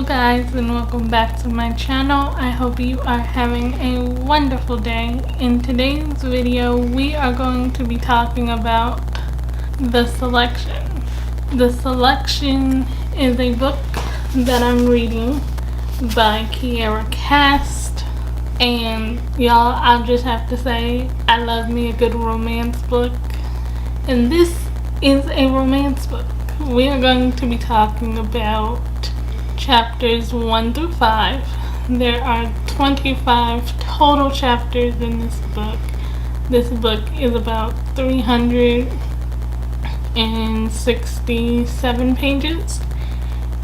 Hello guys, and welcome back to my channel. I hope you are having a wonderful day. In today's video we are going to be talking about The Selection. The Selection is a book that I'm reading by Kiera Cass, and y'all, I'll just have to say I love me a good romance book, and this is a romance book. We are going to be talking about chapters 1 through 5. There are 25 total chapters in this book. This book is about 367 pages.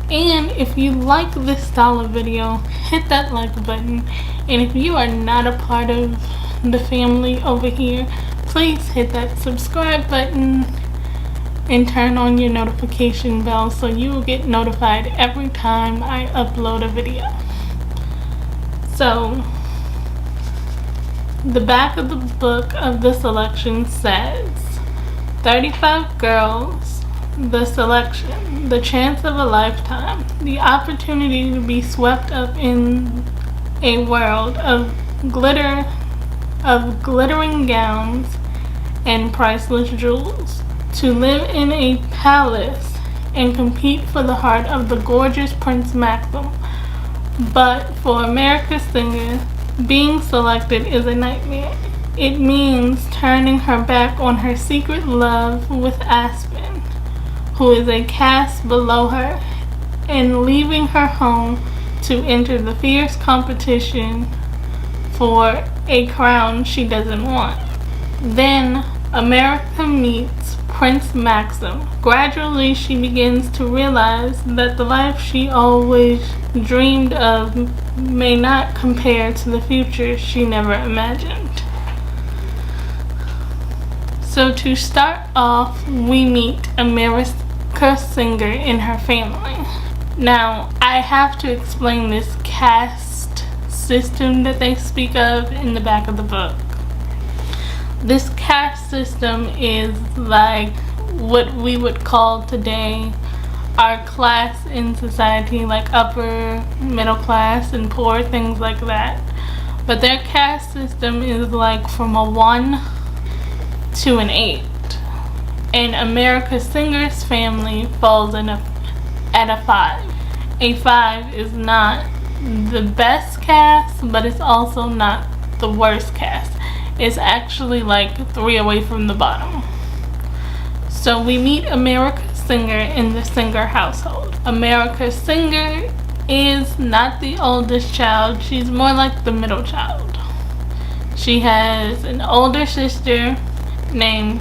And if you like this style of video, hit that like button. And if you are not a part of the family over here, please hit that subscribe button and turn on your notification bell so you will get notified every time I upload a video. So, the back of the book of The Selection says, 35 girls, The Selection, the chance of a lifetime, the opportunity to be swept up in a world of glittering gowns and priceless jewels. To live in a palace and compete for the heart of the gorgeous Prince Maxon. But for America's singer, being selected is a nightmare. It means turning her back on her secret love with Aspen, who is a caste below her, and leaving her home to enter the fierce competition for a crown she doesn't want. Then America meets Prince Maxon. Gradually, she begins to realize that the life she always dreamed of may not compare to the future she never imagined. So to start off, we meet America Singer and her family. Now, I have to explain this caste system that they speak of in the back of the book. This caste system is like what we would call today our class in society, like upper middle class and poor, things like that. But their caste system is like from a 1 to an 8. And America Singer's family falls at a 5. A 5 is not the best caste, but it's also not the worst caste. It's actually like 3 away from the bottom. So we meet America Singer in the Singer household. America Singer is not the oldest child. She's more like the middle child. She has an older sister named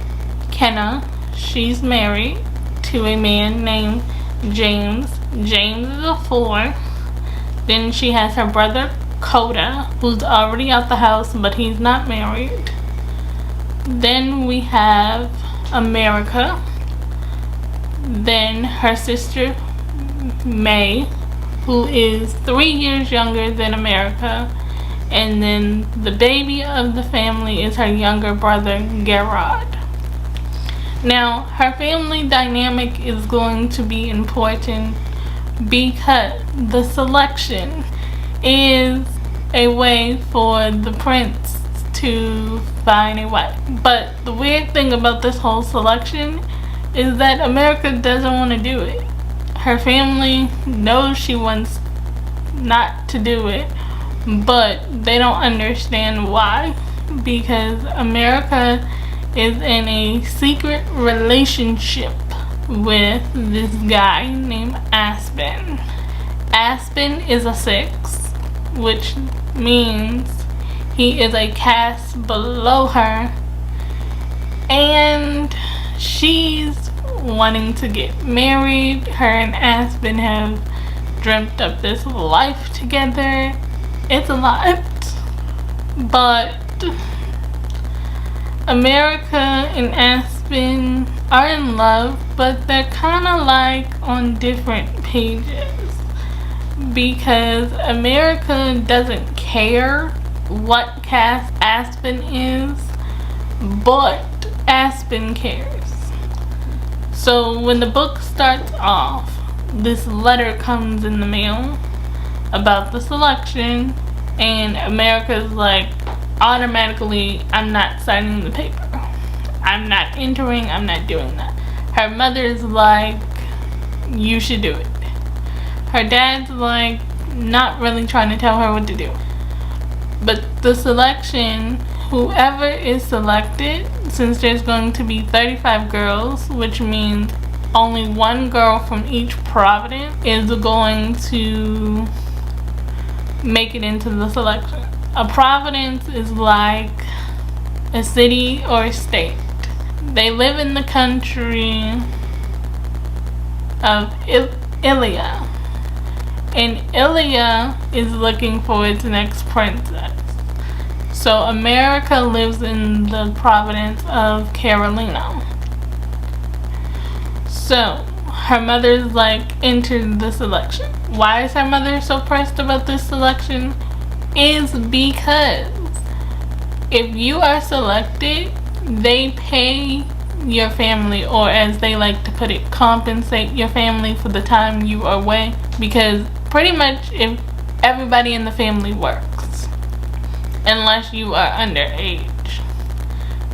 Kenna. She's married to a man named James. James is a 4. Then she has her brother Coda, who's already out the house, but he's not married. Then we have America. Then her sister May, who is 3 years younger than America. And then the baby of the family is her younger brother Gerard. Now, her family dynamic is going to be important because the selection is a way for the prince to find a wife. But the weird thing about this whole selection is that America doesn't want to do it. Her family knows she wants not to do it, but they don't understand why, because America is in a secret relationship with this guy named Aspen. Aspen is a 6, which means he is a caste below her, and she's wanting to get married. Her and Aspen have dreamt up this life together. It's a lot, but America and Aspen are in love, but they're kind of like on different pages, because America doesn't care what caste Aspen is, but Aspen cares. So when the book starts off, this letter comes in the mail about the selection, and America's like, automatically, I'm not signing the paper. I'm not entering, I'm not doing that. Her mother's like, you should do it. Her dad's like, not really trying to tell her what to do. But the selection, whoever is selected, since there's going to be 35 girls, which means only one girl from each province is going to make it into the selection. A province is like a city or a state. They live in the country of Ilya. And Ilya is looking for its next princess. So America lives in the province of Carolina. So her mother's like, entered the selection. Why is her mother so pressed about this selection? Is because if you are selected, they pay your family, or as they like to put it, compensate your family for the time you are away, because pretty much if everybody in the family works, unless you are underage,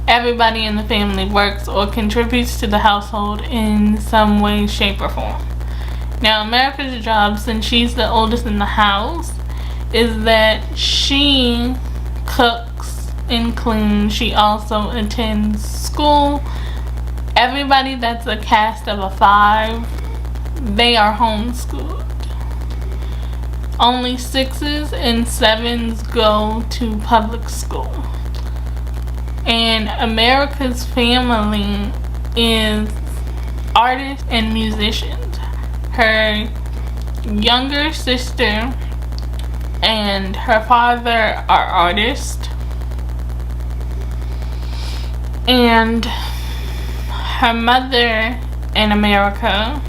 everybody in the family works or contributes to the household in some way, shape, or form. Now America's job, since she's the oldest in the house, is that she cooks and cleans. She also attends school. Everybody that's a caste of a 5, they are homeschooled. Only 6s and 7s go to public school. And America's family is artists and musicians. Her younger sister and her father are artists. And her mother and America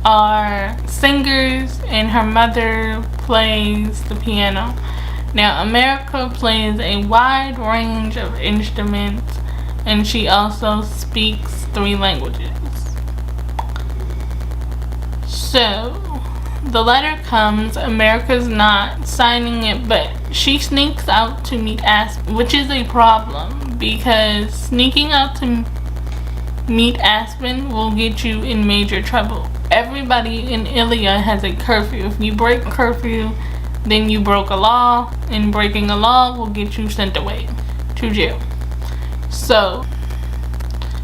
are singers, and her mother plays the piano. Now America plays a wide range of instruments, and she also speaks 3 languages. So the letter comes, America's not signing it, but she sneaks out to meet Aspen, which is a problem, because sneaking out to meet Aspen will get you in major trouble. Everybody in Ilya has a curfew. If you break curfew, then you broke a law, and breaking a law will get you sent away to jail. So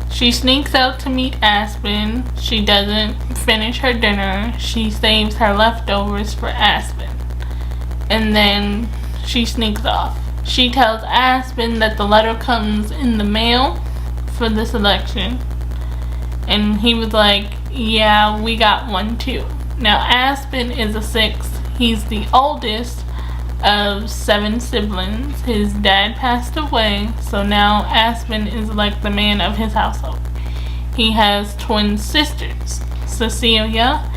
she sneaks out to meet Aspen. She doesn't finish her dinner. She saves her leftovers for Aspen, and then she sneaks off. She tells Aspen that the letter comes in the mail for the selection, and he was like, yeah, we got one too. Now Aspen is a 6. He's the oldest of 7 siblings. His dad passed away, so now Aspen is like the man of his household. He has twin sisters, Cecilia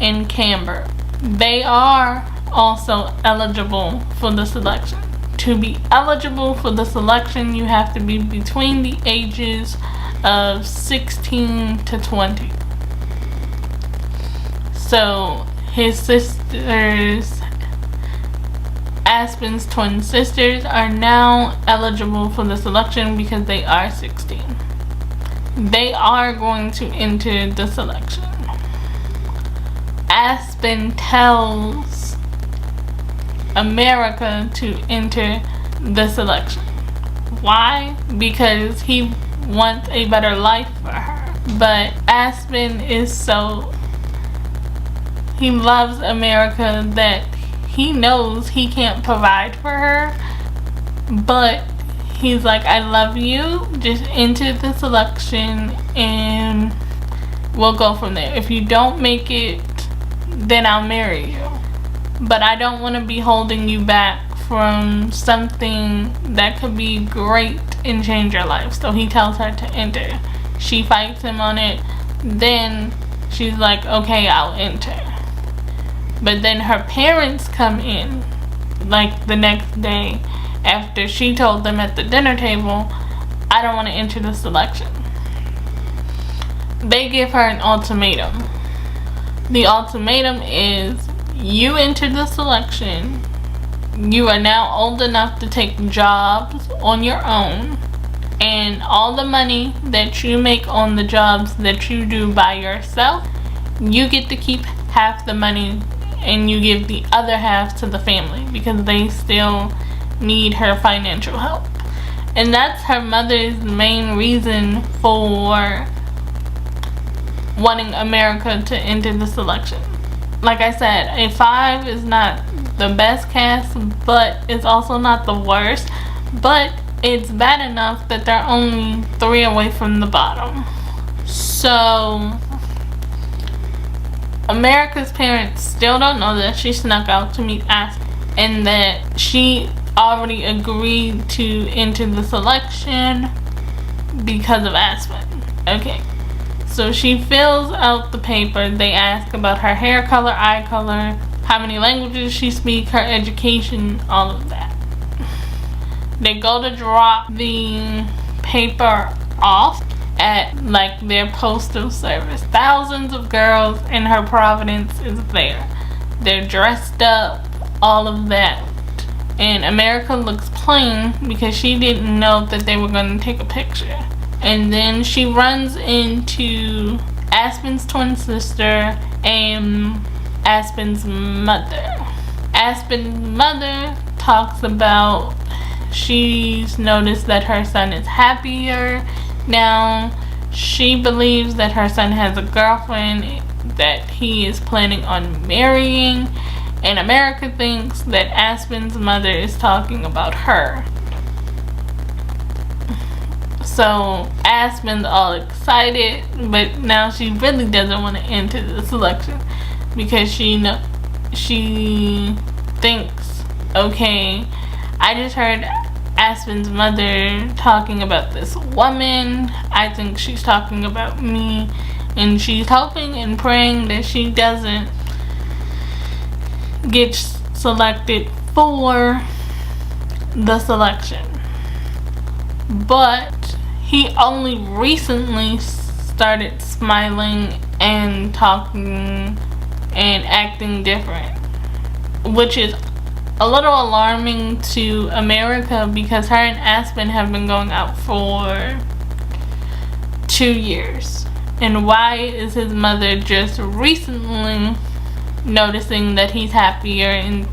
and Camber. They are also eligible for the selection. To be eligible for the selection, you have to be between the ages of 16 to 20. So his sisters, Aspen's twin sisters, are now eligible for the selection because they are 16. They are going to enter the selection. Aspen tells America to enter the selection. Why? Because he wants a better life for her. But Aspen is so, he loves America that he knows he can't provide for her, but he's like, I love you, just enter the selection and we'll go from there. If you don't make it, then I'll marry you. But I don't want to be holding you back from something that could be great and change your life. So he tells her to enter. She fights him on it. Then she's like, okay, I'll enter. But then her parents come in like the next day after she told them at the dinner table, I don't want to enter the selection. They give her an ultimatum. The ultimatum is, You entered the selection. You are now old enough to take jobs on your own, and all the money that you make on the jobs that you do by yourself, you get to keep half the money and you give the other half to the family because they still need her financial help. And that's her mother's main reason for wanting America to enter the selection. Like I said, a 5 is not the best caste, but it's also not the worst. But it's bad enough that they're only 3 away from the bottom. So America's parents still don't know that she snuck out to meet Aspen and that she already agreed to enter the selection because of Aspen. Okay, so she fills out the paper. They ask about her hair color, eye color, how many languages she speaks, her education, all of that. They go to drop the paper off at like their postal service. Thousands of girls in her Providence is there. They're dressed up, all of that. And America looks plain because she didn't know that they were going to take a picture. And then she runs into Aspen's twin sister and Aspen's mother. Aspen's mother talks about she's noticed that her son is happier now. She believes that her son has a girlfriend that he is planning on marrying, and America thinks that Aspen's mother is talking about her. So Aspen's all excited, but now she really doesn't want to enter the selection because she thinks, okay, I just heard Aspen's mother talking about this woman. I think she's talking about me, and she's hoping and praying that she doesn't get selected for the selection. But he only recently started smiling and talking and acting different, which is a little alarming to America because her and Aspen have been going out for 2 years. And why is his mother just recently noticing that he's happier and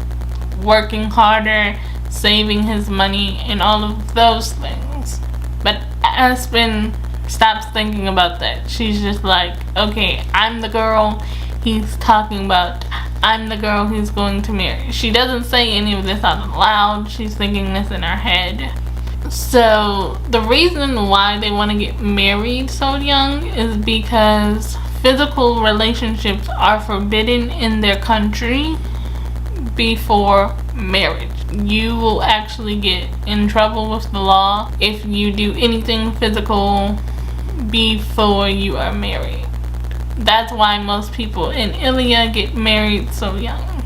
working harder, saving his money, and all of those things? But Aspen stops thinking about that. She's just like, okay, I'm the girl he's talking about. I'm the girl he's going to marry. She doesn't say any of this out loud. She's thinking this in her head. So the reason why they want to get married so young is because physical relationships are forbidden in their country before marriage. You will actually get in trouble with the law if you do anything physical before you are married. That's why most people in Ilia get married so young.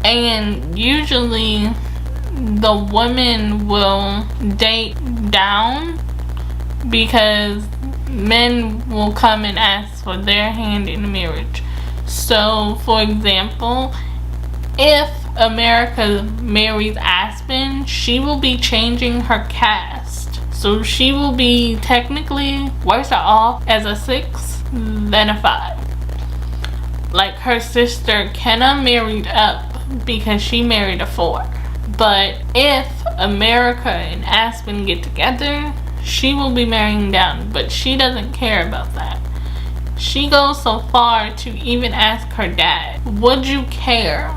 And usually the women will date down because men will come and ask for their hand in marriage. So for example, if America marries Aspen, she will be changing her caste. So she will be technically worse off as a 6 than a 5. Like her sister Kiera married up because she married a 4. But if America and Aspen get together, she will be marrying down, but she doesn't care about that. She goes so far to even ask her dad, would you care,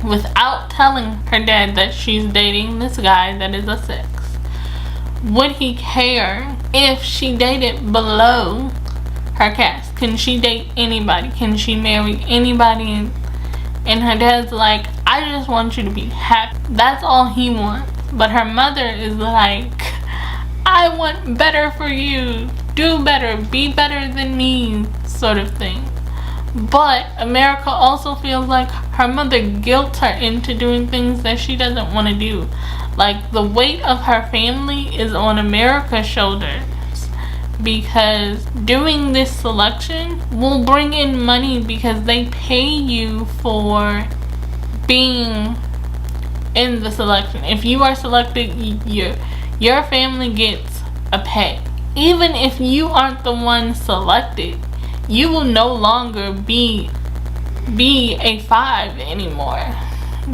without telling her dad that she's dating this guy that is a 6, would he care if she dated below her caste? Can she date anybody? Can she marry anybody? And her dad's like, I just want you to be happy. That's all he wants. But her mother is like, I want better for you. Do better. Be better than me, sort of thing. But America also feels like her mother guilts her into doing things that she doesn't want to do. Like the weight of her family is on America's shoulders because doing this selection will bring in money because they pay you for being in the selection. If you are selected, your family gets a pay. Even if you aren't the one selected, you will no longer be a 5 anymore,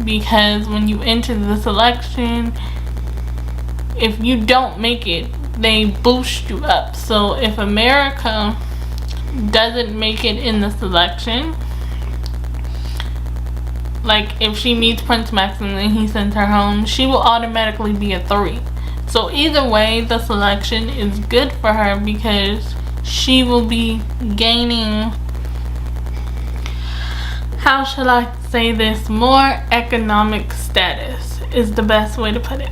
because when you enter the selection, if you don't make it, they boost you up. So if America doesn't make it in the selection, like if she meets Prince Maxon and he sends her home, she will automatically be a 3. So either way, the selection is good for her because she will be gaining, how shall I say this, more economic status is the best way to put it.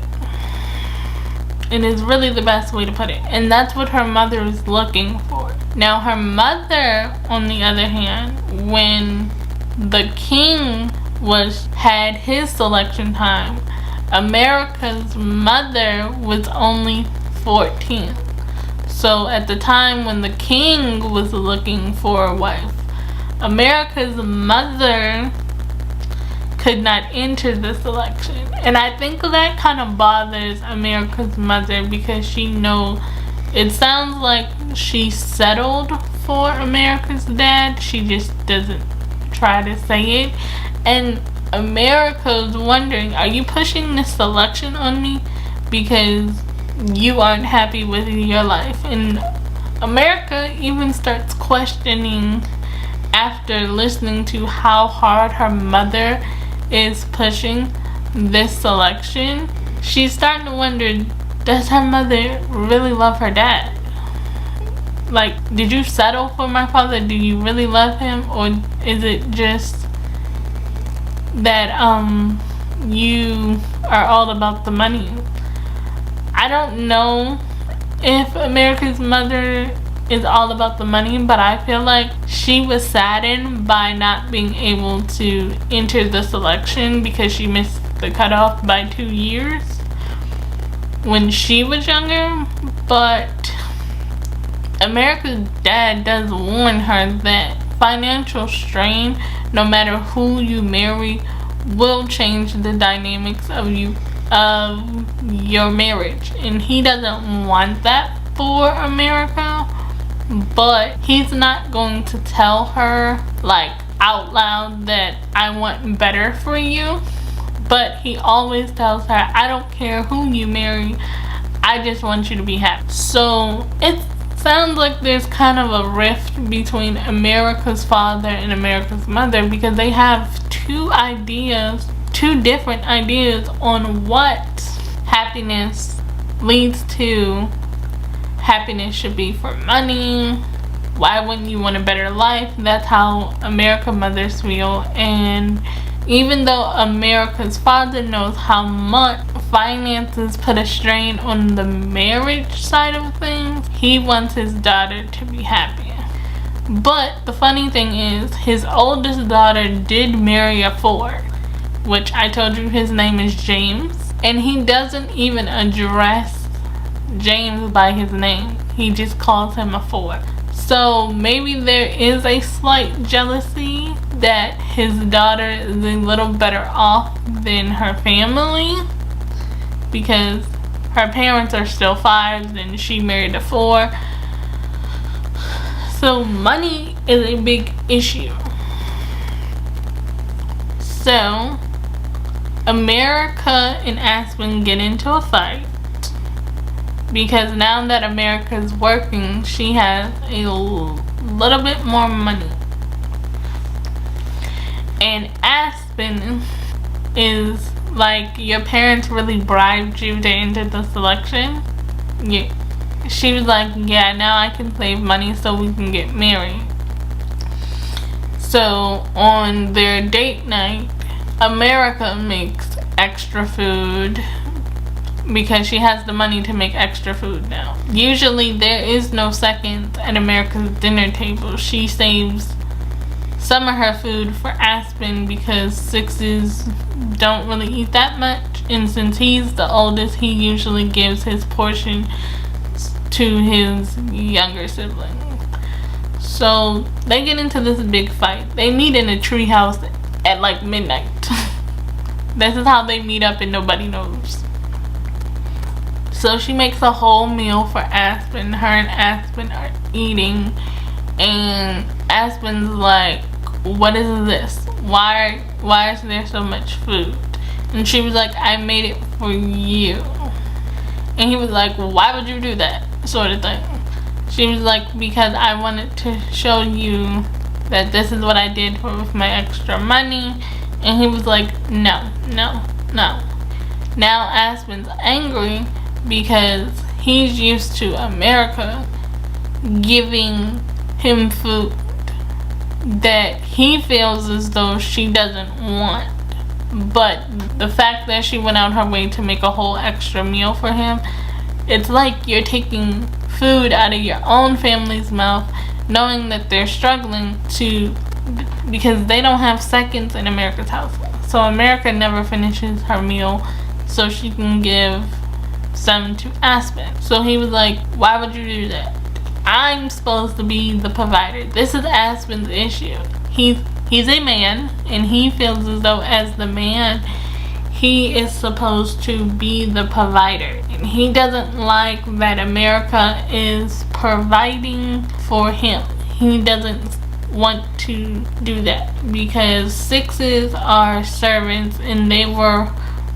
It is really the best way to put it. And that's what her mother is looking for. Now her mother, on the other hand, when the king had his selection time, America's mother was only 14. So at the time when the king was looking for a wife, America's mother could not enter the selection. And I think that kind of bothers America's mother because she knows, it sounds like she settled for America's dad. She just doesn't try to say it. And America's wondering, are you pushing this selection on me because you aren't happy with your life? And America even starts questioning, after listening to how hard her mother is pushing this selection, she's starting to wonder, does her mother really love her dad? Like, did you settle for my father? Do you really love him? Or is it just that you are all about the money? I don't know if America's mother is all about the money, but I feel like she was saddened by not being able to enter the selection because she missed the cutoff by 2 years when she was younger. But America's dad does warn her that financial strain, no matter who you marry, will change the dynamics of your marriage, and he doesn't want that for America. But he's not going to tell her like out loud that I want better for you, but he always tells her, I don't care who you marry, I just want you to be happy. So it sounds like there's kind of a rift between America's father and America's mother, because they have two different ideas on what happiness leads to. Happiness should be for money. Why wouldn't you want a better life? That's how American mothers feel. And even though America's father knows how much finances put a strain on the marriage side of things, he wants his daughter to be happy. But the funny thing is, his oldest daughter did marry a 4, which I told you his name is James, and he doesn't even address James by his name. He just calls him a 4. So maybe there is a slight jealousy that his daughter is a little better off than her family, because her parents are still 5s and she married a 4. So money is a big issue. So America and Aspen get into a fight, because now that America's working, she has a little bit more money. And Aspen is like, your parents really bribed you to enter the selection? Yeah. She was like, yeah, now I can save money so we can get married. So on their date night, America makes extra food because she has the money to make extra food now. Usually there is no seconds at America's dinner table. She saves some of her food for Aspen because 6s don't really eat that much, and since he's the oldest, he usually gives his portion to his younger sibling. So they get into this big fight. They meet in a treehouse at like midnight. This is how they meet up and nobody knows. So she makes a whole meal for Aspen. Her and Aspen are eating, and Aspen's like, what is this? Why is there so much food? And she was like, I made it for you. And he was like, well, why would you do that? Sort of thing. She was like, because I wanted to show you that this is what I did with my extra money. And he was like, no. Now Aspen's angry because he's used to America giving him food that he feels as though she doesn't want. But the fact that she went out her way to make a whole extra meal for him, it's like you're taking food out of your own family's mouth, knowing that they're struggling because they don't have seconds in America's household. So America never finishes her meal so she can give some to Aspen. So he was like, why would you do that? I'm supposed to be the provider. This is Aspen's issue. He's a man, and he feels as though as the man, he is supposed to be the provider. And he doesn't like that America is providing for him. He doesn't want to do that because sixes are servants and they were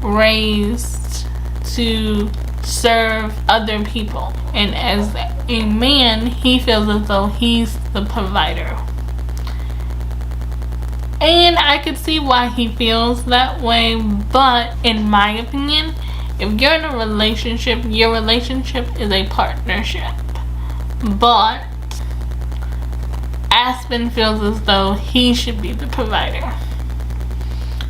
raised to serve other people. And as a man, he feels as though he's the provider. And I could see why he feels that way, but in my opinion, if you're in a relationship, your relationship is a partnership. But Aspen feels as though he should be the provider.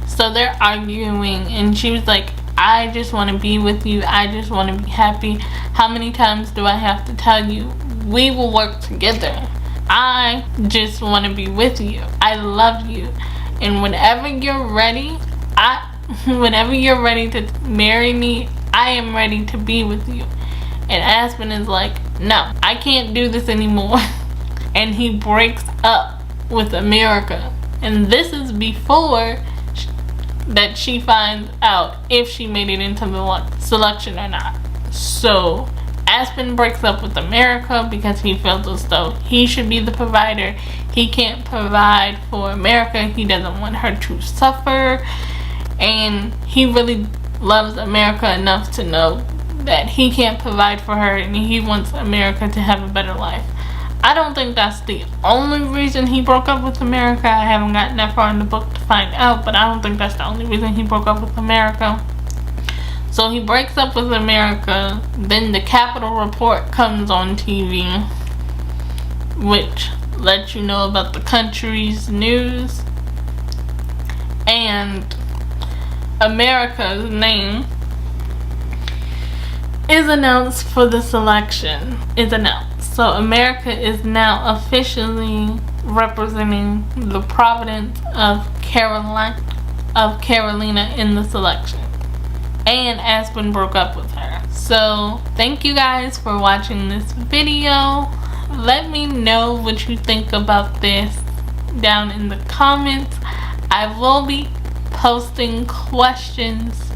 So they're arguing, and she was like, I just want to be with you. I just want to be happy. How many times do I have to tell you? We will work together. I just want to be with you. I love you. And whenever you're ready, whenever you're ready to marry me, I am ready to be with you. And Aspen is like, no, I can't do this anymore. And he breaks up with America. And this is before that she finds out if she made it into the selection or not. So Aspen breaks up with America because he feels as though he should be the provider. He can't provide for America. He doesn't want her to suffer. And he really loves America enough to know that he can't provide for her and he wants America to have a better life. I don't think that's the only reason he broke up with America. I haven't gotten that far in the book to find out, but I don't think that's the only reason he broke up with America. So he breaks up with America. Then the Capitol Report comes on TV, which lets you know about the country's news. And America's name is announced for the selection. Is announced. So America is now officially representing the Providence of Carolina in the selection. And Aspen broke up with her. So thank you guys for watching this video. Let me know what you think about this down in the comments. I will be posting questions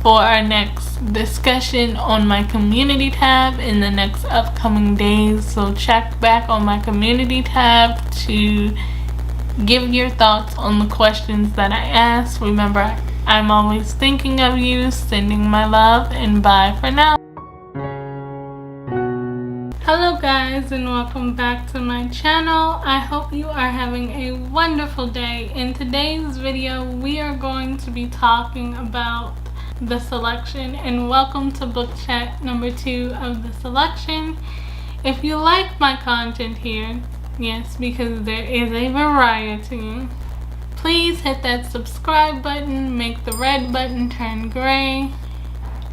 for our next discussion on my community tab in the next upcoming days. So check back on my community tab to give your thoughts on the questions that I asked. Remember, I'm always thinking of you. Sending my love, and bye for now. Hello guys, and welcome back to my channel. I hope you are having a wonderful day. In today's video, we are going to be talking about the selection, and welcome to book chat number 2 of the selection. If you like my content here, yes, because there is a variety, please hit that subscribe button, make the red button turn gray,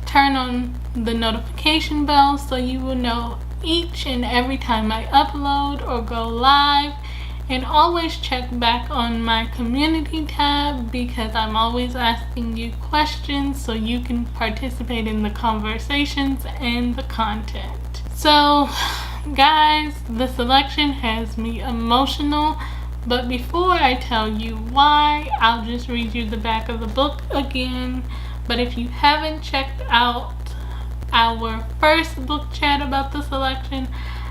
turn on the notification bell so you will know each and every time I upload or go live. And always check back on my community tab because I'm always asking you questions so you can participate in the conversations and the content. So guys, the selection has me emotional, but before I tell you why, I'll just read you the back of the book again. But if you haven't checked out our first book chat about the selection,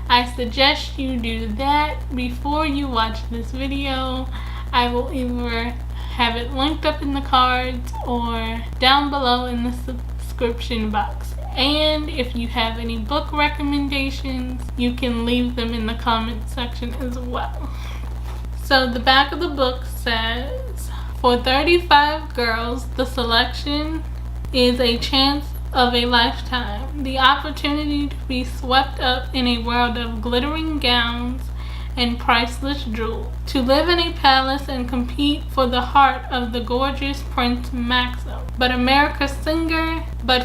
I suggest you do that before you watch this video. I will either have it linked up in the cards or down below in the subscription box. And if you have any book recommendations, you can leave them in the comment section as well. So the back of the book says, for 35 girls, the selection is a chance of a lifetime. The opportunity to be swept up in a world of glittering gowns and priceless jewels. To live in a palace and compete for the heart of the gorgeous Prince Maxon. But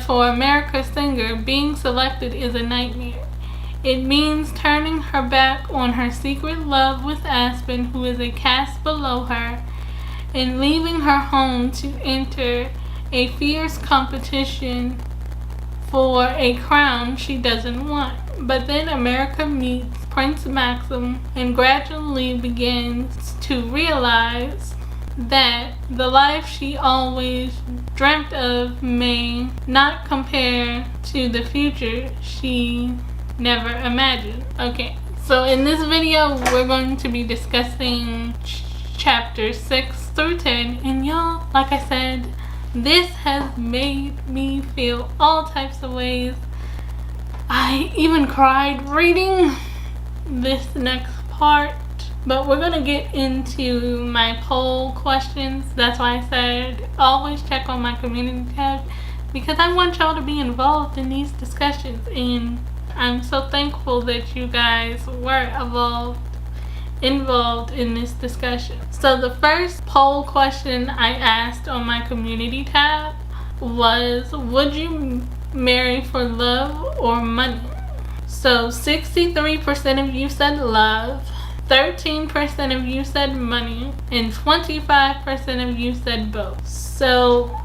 for America's singer, being selected is a nightmare. It means turning her back on her secret love with Aspen, who is a caste below her, and leaving her home to enter a fierce competition for a crown she doesn't want. But then America meets Prince Maxon and gradually begins to realize that the life she always dreamt of may not compare to the future she never imagined. Okay, so in this video we're going to be discussing chapters 6 through 10, and y'all, like I said, this has made me feel all types of ways. I even cried reading this next part. But we're gonna get into my poll questions. That's why I said always check on my community tab, because I want y'all to be involved in these discussions, and I'm so thankful that you guys were involved in this discussion. So the first poll question I asked on my community tab was, would you marry for love or money? So 63% of you said love, 13% of you said money, and 25% of you said both. So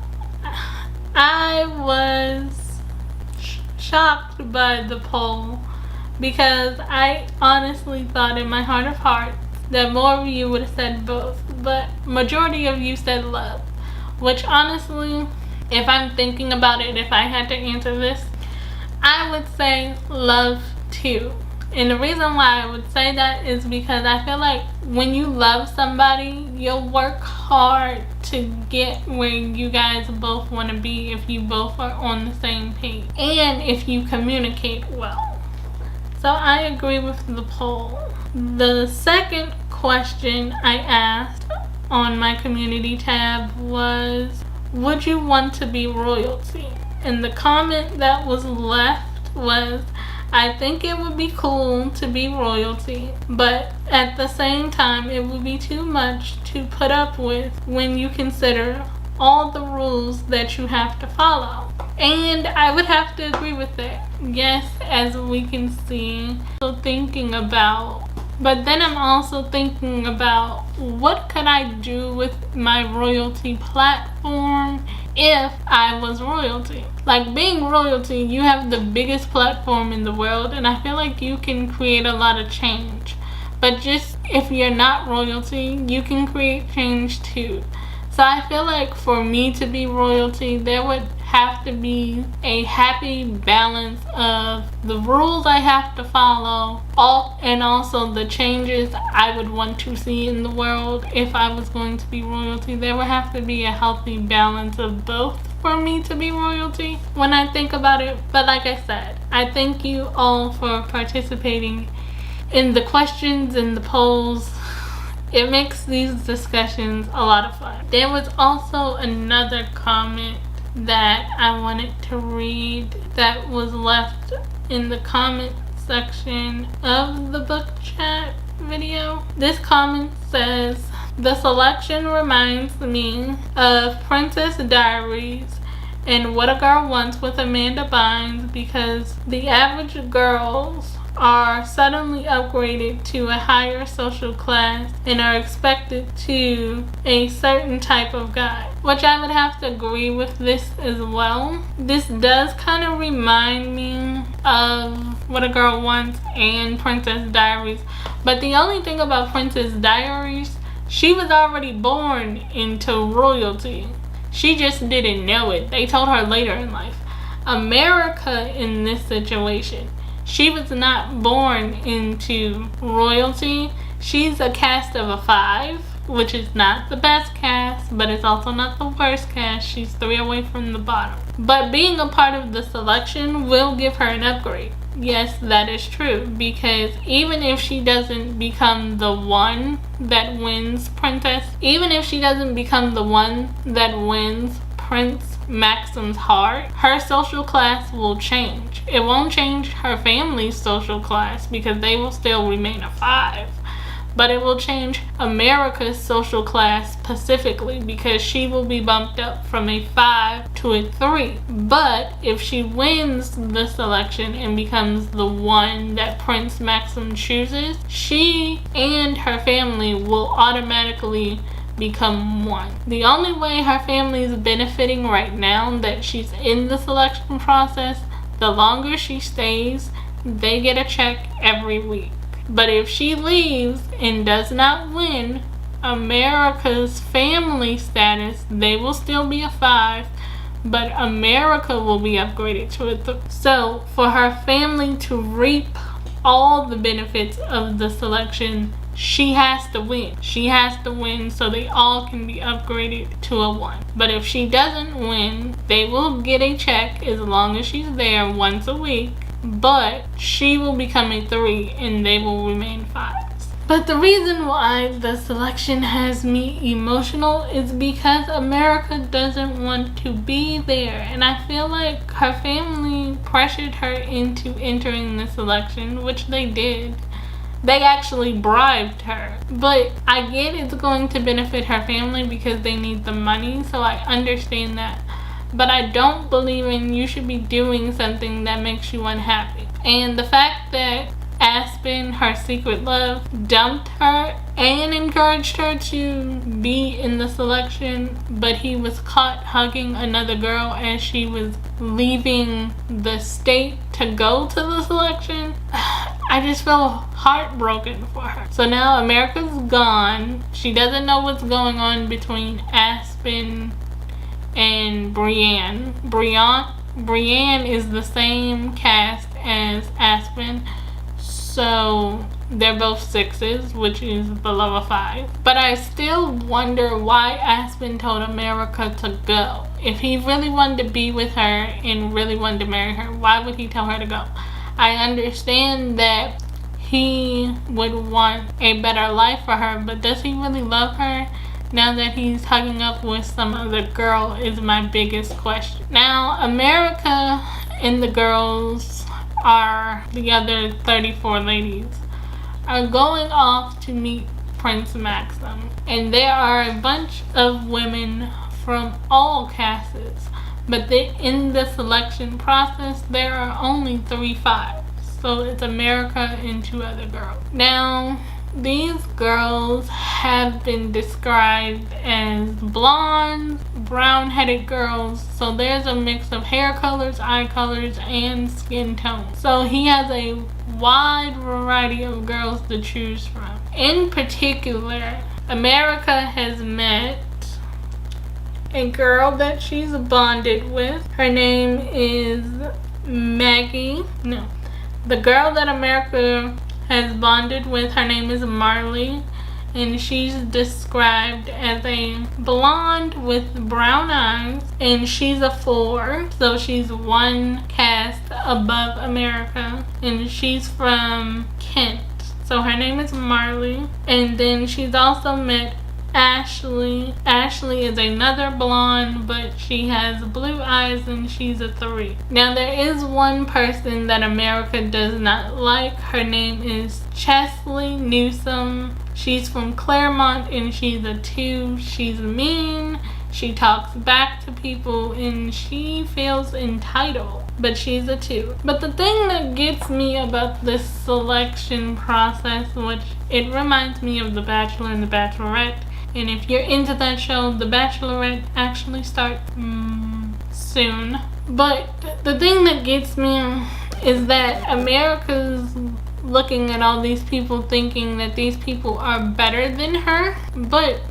I was shocked by the poll, because I honestly thought in my heart of hearts that more of you would have said both, but majority of you said love, which honestly, if I'm thinking about it, if I had to answer this, I would say love too. And the reason why I would say that is because I feel like when you love somebody, you'll work hard to get where you guys both want to be if you both are on the same page and if you communicate well. So I agree with the poll. The second question I asked on my community tab was, would you want to be royalty? And the comment that was left was, I think it would be cool to be royalty, but at the same time it would be too much to put up with when you consider all the rules that you have to follow. And I would have to agree with that. Yes, as we can see. But then I'm also thinking about, what could I do with my royalty platform if I was royalty? Like, being royalty, you have the biggest platform in the world, and I feel like you can create a lot of change. But just if you're not royalty, you can create change too. So I feel like for me to be royalty, there would have to be a happy balance of the rules I have to follow, and also the changes I would want to see in the world if I was going to be royalty. There would have to be a healthy balance of both for me to be royalty when I think about it. But like I said, I thank you all for participating in the questions and the polls. It makes these discussions a lot of fun. There was also another comment that I wanted to read that was left in the comment section of the book chat video. This comment says, the selection reminds me of Princess Diaries and What a Girl Wants with Amanda Bynes, because the average girls are suddenly upgraded to a higher social class and are expected to a certain type of guy, which I would have to agree with this as well. This does kind of remind me of What a Girl Wants and Princess Diaries, but the only thing about Princess Diaries, she was already born into royalty. She just didn't know it. They told her later in life. America, in this situation, she was not born into royalty. She's a caste of a 5, which is not the best caste, but it's also not the worst caste. She's 3 away from the bottom. But being a part of the selection will give her an upgrade. Yes, that is true, because even if she doesn't become the one that wins Prince Prince Maxon's heart, her social class will change. It won't change her family's social class because they will still remain a 5. But it will change America's social class specifically because she will be bumped up from a 5 to a 3. But if she wins the selection and becomes the one that Prince Maxon chooses, she and her family will automatically become 1. The only way her family is benefiting right now that she's in the selection process, the longer she stays, they get a check every week. But if she leaves and does not win America's family status, they will still be a 5, but America will be upgraded to a 3. So for her family to reap all the benefits of the selection, she has to win. She has to win so they all can be upgraded to a 1. But if she doesn't win, they will get a check as long as she's there once a week. But she will become a 3 and they will remain 5s. But the reason why the selection has me emotional is because America doesn't want to be there. And I feel like her family pressured her into entering the selection, which they did. They actually bribed her. But I get it's going to benefit her family because they need the money, so I understand that. But I don't believe in you should be doing something that makes you unhappy. And the fact that Aspen, her secret love, dumped her and encouraged her to be in the selection, but he was caught hugging another girl as she was leaving the state to go to the selection, I just feel heartbroken for her. So now America's gone. She doesn't know what's going on between Aspen and Brienne. Brienne is the same caste as Aspen, so they're both 6s, which is below a 5. But I still wonder why Aspen told America to go. If he really wanted to be with her and really wanted to marry her, why would he tell her to go? I understand that he would want a better life for her, but does he really love her? Now that he's hugging up with some other girl is my biggest question. Now, America and the girls are the other 34 ladies are going off to meet Prince Maxon. And there are a bunch of women from all castes. But in the selection process, there are only 3 5s. So it's America and 2 other girls. Now, these girls have been described as blonde, brown-headed girls. So there's a mix of hair colors, eye colors, and skin tones. So he has a wide variety of girls to choose from. In particular, America has met a girl that she's bonded with. Her name is Maggie. No. The girl that America has bonded with, her name is Marley, and she's described as a blonde with brown eyes, and she's a 4, so she's 1 caste above America, and she's from Kent. So her name is Marley. And then she's also met Ashley. Ashley is another blonde, but she has blue eyes and she's a 3. Now there is one person that America does not like. Her name is Chesley Newsom. She's from Claremont and she's a 2. She's mean. She talks back to people and she feels entitled. but she's a 2. But the thing that gets me about this selection process, which it reminds me of The Bachelor and The Bachelorette, and if you're into that show, The Bachelorette actually starts soon. But the thing that gets me is that America's looking at all these people thinking that these people are better than her, but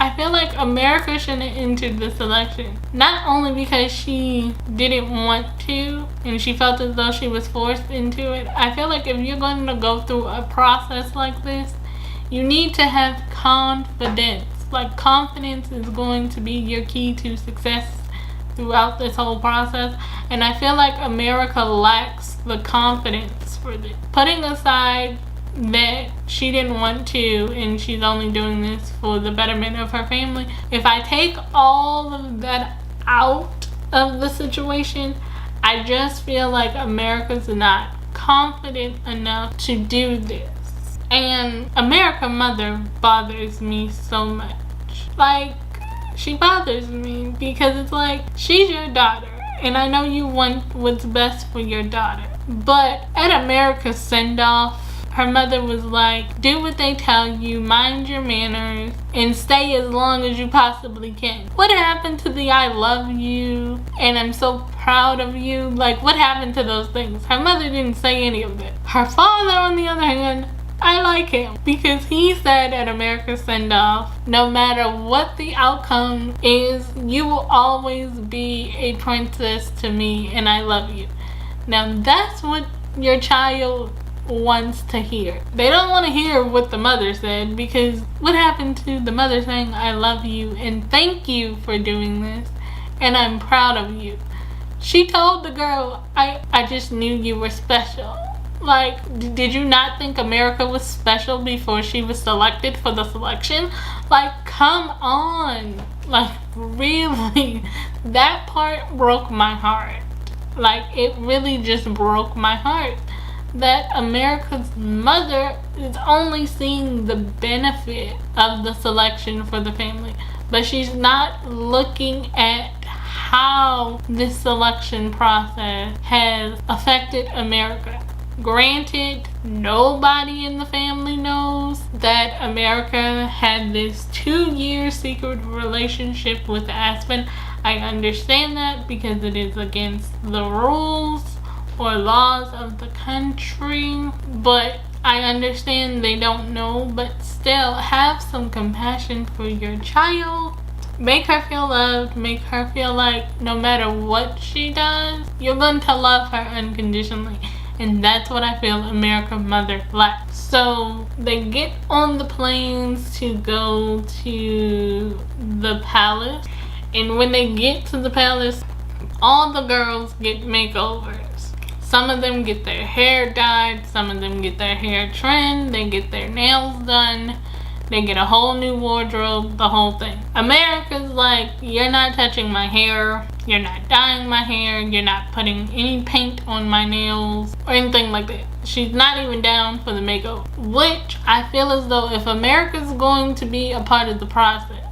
I feel like America shouldn't have entered this election. Not only because she didn't want to and she felt as though she was forced into it. I feel like if you're going to go through a process like this, you need to have confidence. Like, confidence is going to be your key to success throughout this whole process, and I feel like America lacks the confidence for this. Putting aside that she didn't want to and she's only doing this for the betterment of her family, if I take all of that out of the situation, I just feel like America's not confident enough to do this. And America Mother bothers me so much. Like, she bothers me because it's like, she's your daughter, and I know you want what's best for your daughter. But at America's send-off, her mother was like, do what they tell you, mind your manners, and stay as long as you possibly can. What happened to the I love you and I'm so proud of you? Like, what happened to those things? Her mother didn't say any of that. Her father, on the other hand, I like him because he said at America's send-off, no matter what the outcome is, you will always be a princess to me and I love you. Now that's what your child wants to hear. They don't want to hear what the mother said, because what happened to the mother saying I love you and thank you for doing this and I'm proud of you? She told the girl, I just knew you were special. Like, did you not think America was special before she was selected for the selection? Like, come on. Like, really, that part broke my heart. Like, it really just broke my heart that America's mother is only seeing the benefit of the selection for the family, but she's not looking at how this selection process has affected America. Granted, nobody in the family knows that America had this 2-year secret relationship with Aspen. I understand that because it is against the rules or laws of the country, but I understand they don't know. But still, have some compassion for your child. Make her feel loved. Make her feel like no matter what she does, you're going to love her unconditionally. And that's what I feel America Mother lacks. So they get on the planes to go to the palace. And when they get to the palace, all the girls get makeovers. Some of them get their hair dyed. Some of them get their hair trimmed. They get their nails done. They get a whole new wardrobe, the whole thing. America's like, you're not touching my hair. You're not dyeing my hair. You're not putting any paint on my nails or anything like that. She's not even down for the makeover. Which I feel as though if America's going to be a part of the process,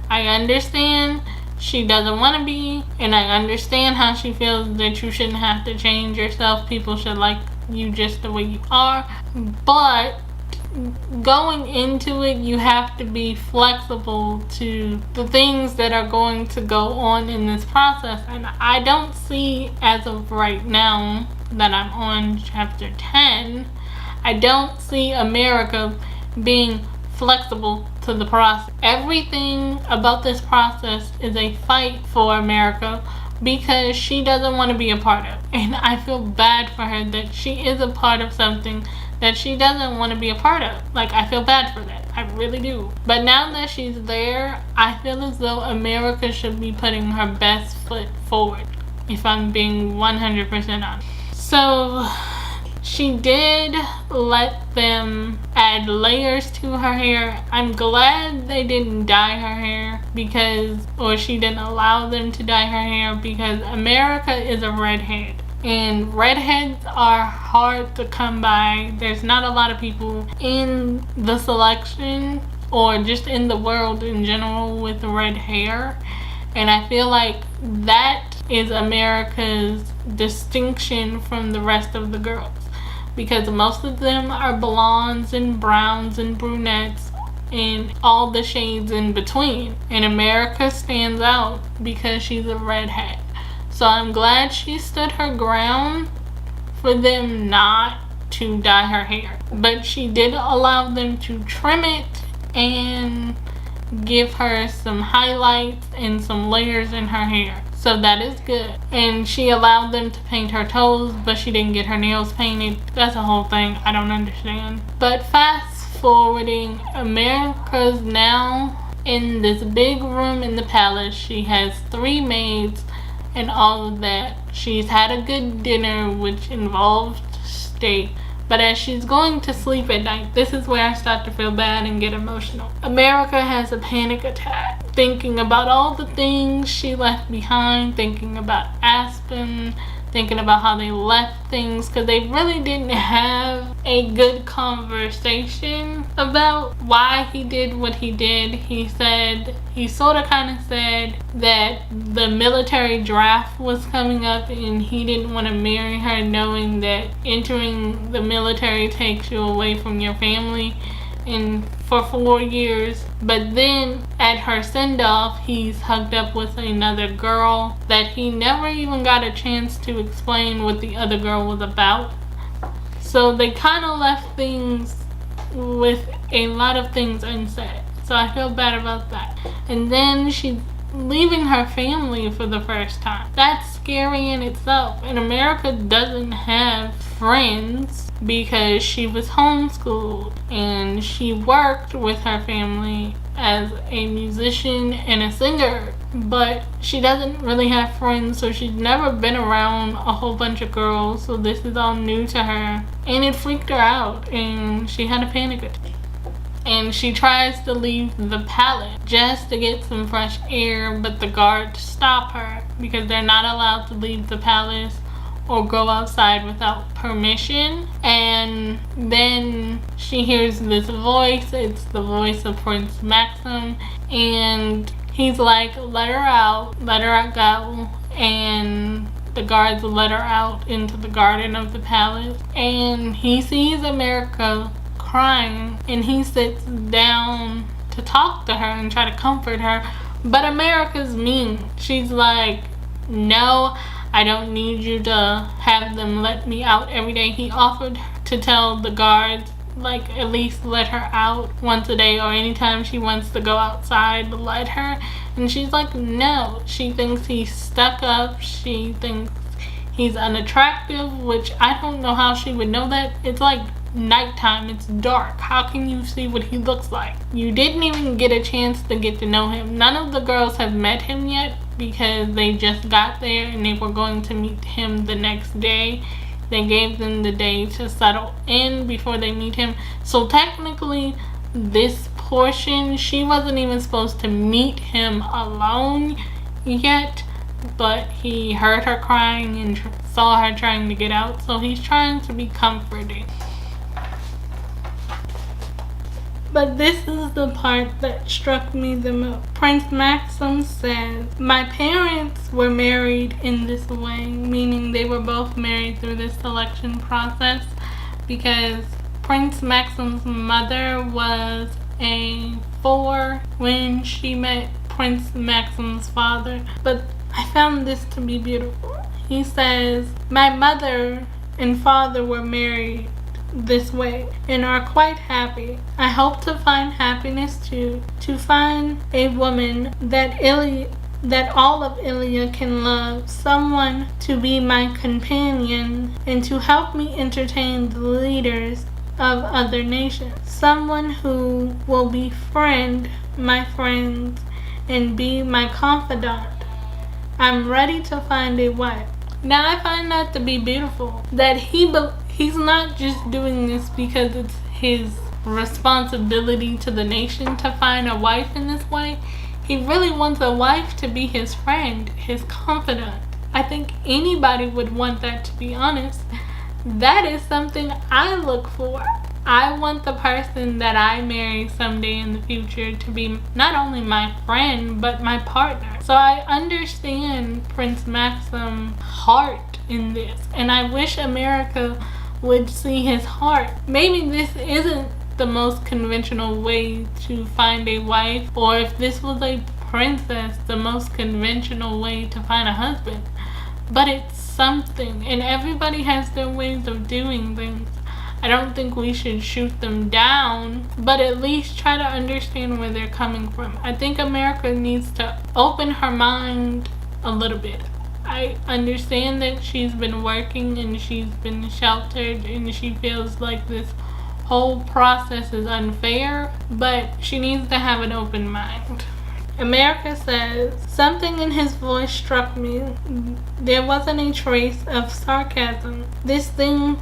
I understand she doesn't want to be, and I understand how she feels that you shouldn't have to change yourself. People should like you just the way you are. But going into it, you have to be flexible to the things that are going to go on in this process. And I don't see, as of right now that I'm on chapter 10, I don't see America being flexible to the process. Everything about this process is a fight for America because she doesn't want to be a part of. And I feel bad for her that she is a part of something that she doesn't want to be a part of. Like, I feel bad for that. I really do. But now that she's there, I feel as though America should be putting her best foot forward, if I'm being 100% honest. So she did let them add layers to her hair. I'm glad they didn't dye her hair or she didn't allow them to dye her hair, because America is a redhead. And redheads are hard to come by. There's not a lot of people in the selection or just in the world in general with red hair. And I feel like that is America's distinction from the rest of the girls, because most of them are blondes and browns and brunettes and all the shades in between, and America stands out because she's a redhead. So I'm glad she stood her ground for them not to dye her hair, but she did allow them to trim it and give her some highlights and some layers in her hair. So that is good. And she allowed them to paint her toes, but she didn't get her nails painted. That's a whole thing I don't understand. But fast forwarding, America's now in this big room in the palace. She has 3 maids and all of that. She's had a good dinner, which involved steak. But as she's going to sleep at night, this is where I start to feel bad and get emotional. America has a panic attack, thinking about all the things she left behind, thinking about Aspen, thinking about how they left things, because they really didn't have a good conversation about why he did what he did. He sort of kind of said that the military draft was coming up and he didn't want to marry her, knowing that entering the military takes you away from your family and for 4 years. But then at her send-off, he's hugged up with another girl that he never even got a chance to explain what the other girl was about. So they kind of left things with a lot of things unsaid. So I feel bad about that. And then she's leaving her family for the first time. That's scary in itself. And America doesn't have friends because she was homeschooled and she worked with her family as a musician and a singer, but she doesn't really have friends, so she's never been around a whole bunch of girls, so this is all new to her, and it freaked her out and she had a panic attack. And she tries to leave the palace just to get some fresh air, but the guards stop her because they're not allowed to leave the palace or go outside without permission. And then she hears this voice. It's the voice of Prince Maxon, and he's like, let her out, let her go. And the guards let her out into the garden of the palace, and he sees America crying, and he sits down to talk to her and try to comfort her. But America's mean. She's like, no, I don't need you to have them let me out every day. He offered to tell the guards, like, at least let her out once a day, or anytime she wants to go outside, let her. And she's like, no. She thinks he's stuck up. She thinks he's unattractive, which I don't know how she would know that. It's like nighttime, it's dark. How can you see what he looks like? You didn't even get a chance to get to know him. None of the girls have met him yet because they just got there and they were going to meet him the next day. They gave them the day to settle in before they meet him. So technically, this portion, she wasn't even supposed to meet him alone yet, but he heard her crying and saw her trying to get out, so he's trying to be comforting. But this is the part that struck me the most. Prince Maxon says, my parents were married in this way, meaning they were both married through this selection process, because Prince Maxon's mother was a 4 when she met Prince Maxon's father. But I found this to be beautiful. He says, my mother and father were married this way and are quite happy. I hope to find happiness too, to find a woman that all of Ilya can love, someone to be my companion and to help me entertain the leaders of other nations, someone who will befriend my friends and be my confidant. I'm ready to find a wife. Now I find that to be beautiful, that he's not just doing this because it's his responsibility to the nation to find a wife in this way. He really wants a wife to be his friend, his confidant. I think anybody would want that, to be honest. That is something I look for I want the person that I marry someday in the future to be not only my friend, but my partner. So I understand Prince Maxon's heart in this, and I wish America would see his heart. Maybe this isn't the most conventional way to find a wife, or if this was a princess, the most conventional way to find a husband. But it's something, and everybody has their ways of doing things. I don't think we should shoot them down, but at least try to understand where they're coming from. I think America needs to open her mind a little bit. I understand that she's been working and she's been sheltered and she feels like this whole process is unfair, but she needs to have an open mind. America says, something in his voice struck me. There wasn't a trace of sarcasm. This thing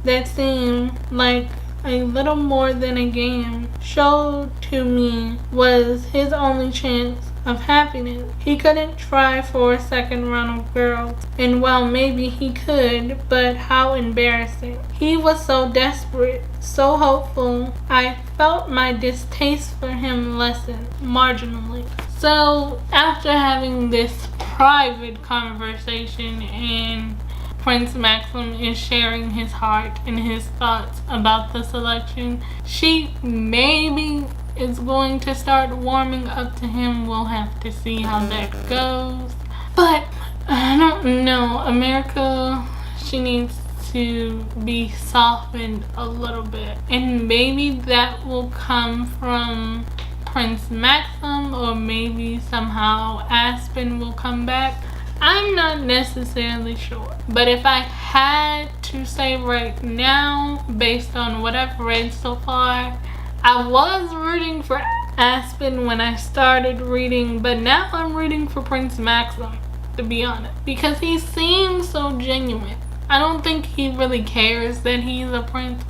that seemed like a little more than a game showed to me was his only chance of happiness. He couldn't try for a second round of girls, and well, maybe he could, but how embarrassing. He was so desperate, so hopeful. I felt my distaste for him lessen marginally. So after having this private conversation and Prince Maxon is sharing his heart and his thoughts about the selection, she maybe is going to start warming up to him. We'll have to see how that goes. But I don't know. America, she needs to be softened a little bit. And maybe that will come from Prince Maxon, or maybe somehow Aspen will come back. I'm not necessarily sure. But if I had to say right now, based on what I've read so far, I was rooting for Aspen when I started reading, but now I'm rooting for Prince Maxon, to be honest, because he seems so genuine. I don't think he really cares that he's a prince.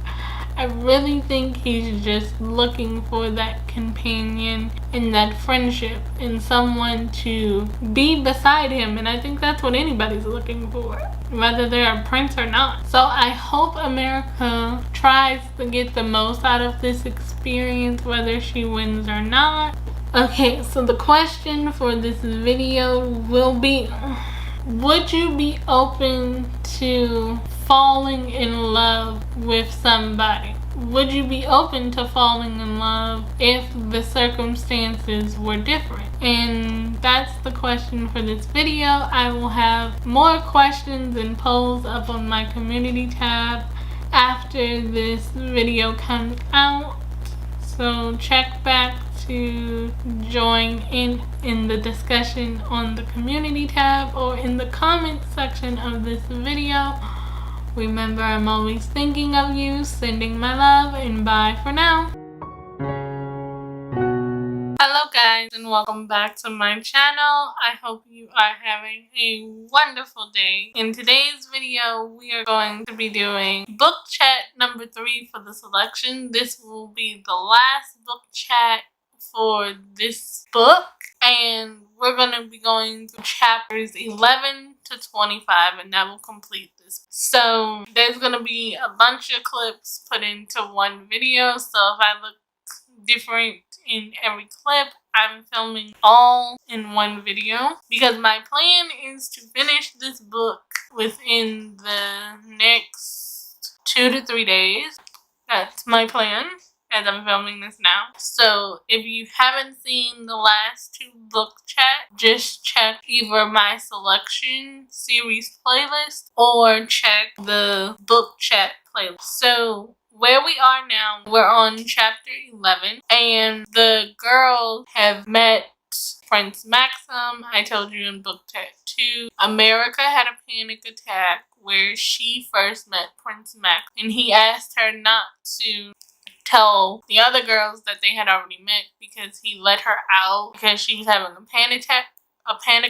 I really think he's just looking for that companion and that friendship and someone to be beside him, and I think that's what anybody's looking for, whether they're a prince or not. So I hope America tries to get the most out of this experience, whether she wins or not. Okay, so the question for this video will be, would you be open to falling in love with somebody? Would you be open to falling in love if the circumstances were different? And that's the question for this video. I will have more questions and polls up on my community tab after this video comes out. So check back to join in the discussion on the community tab or in the comment section of this video. Remember, I'm always thinking of you, sending my love, and bye for now. Hello guys, and welcome back to my channel. I hope you are having a wonderful day. In today's video, we are going to be doing book chat number 3 for the selection. This will be the last book chat for this book, and we're going to be going through chapters 11 to 25, and that will complete this. So there's going to be a bunch of clips put into one video, so if I look different in every clip, I'm filming all in one video because my plan is to finish this book within the next 2 to 3 days. That's my plan as I'm filming this now. So if you haven't seen the last 2 book chat, just check either my selection series playlist or check the book chat playlist. So where we are now, we're on chapter 11, and the girls have met Prince Maxon. I told you in book chat 2, America had a panic attack where she first met Prince Maxon, and he asked her not to tell the other girls that they had already met because he let her out because she was having a panic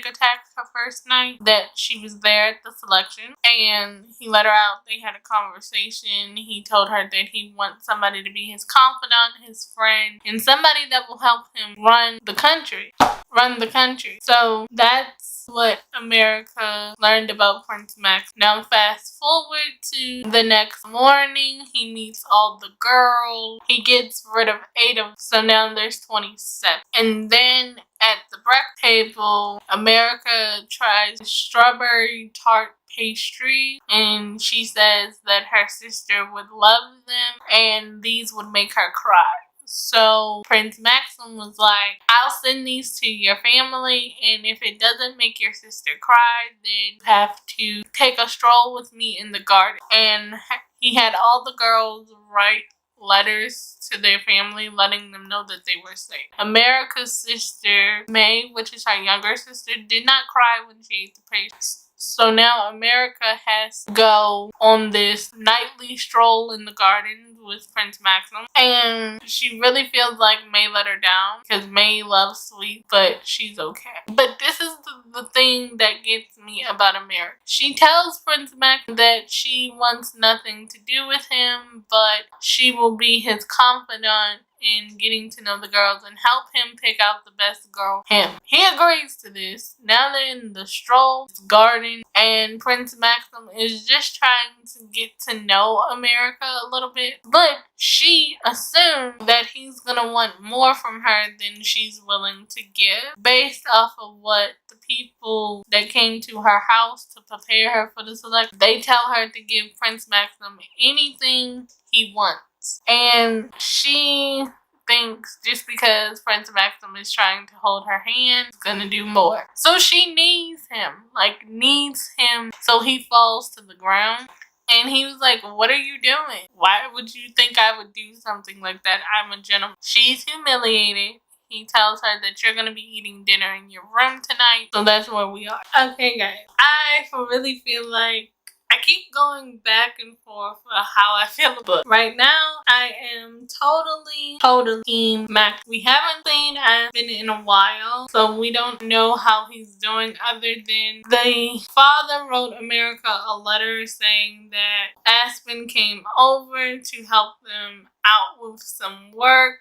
attack her first night that she was there at the selection, and he let her out. They had a conversation. He told her that he wants somebody to be his confidant, his friend, and somebody that will help him run the country. run the country. So that's what America learned about Prince Max. Now fast forward to the next morning, he meets all the girls. He gets rid of 8 of them, so now there's 27. And then at the breakfast table, America tries strawberry tart pastry, and she says that her sister would love them and these would make her cry. So Prince Maxon was like, I'll send these to your family, and if it doesn't make your sister cry, then you have to take a stroll with me in the garden. And he had all the girls write letters to their family letting them know that they were safe. America's sister, May, which is her younger sister, did not cry when she ate the pastry. So now America has to go on this nightly stroll in the garden with Prince Maxon. And she really feels like May let her down because May loves sweets, but she's okay. But this is the thing that gets me about America. She tells Prince Maxon that she wants nothing to do with him, but she will be his confidant in getting to know the girls and help him pick out the best girl for him. He agrees to this. Now they're in the stroll garden, and Prince Maxon is just trying to get to know America a little bit, but she assumes that he's gonna want more from her than she's willing to give based off of what the people that came to her house to prepare her for the selection, they tell her to give Prince Maxon anything he wants. And she thinks just because Prince Maxon is trying to hold her hand, he's gonna do more. So she needs him, so he falls to the ground. And he was like, what are you doing? Why would you think I would do something like that? I'm a gentleman. She's humiliated. He tells her that you're going to be eating dinner in your room tonight. So that's where we are. Okay, guys. I really feel like I keep going back and forth on how I feel about the book. Right now, I am totally Team Max. We haven't seen Aspen in a while, so we don't know how he's doing other than the father wrote America a letter saying that Aspen came over to help them out with some work.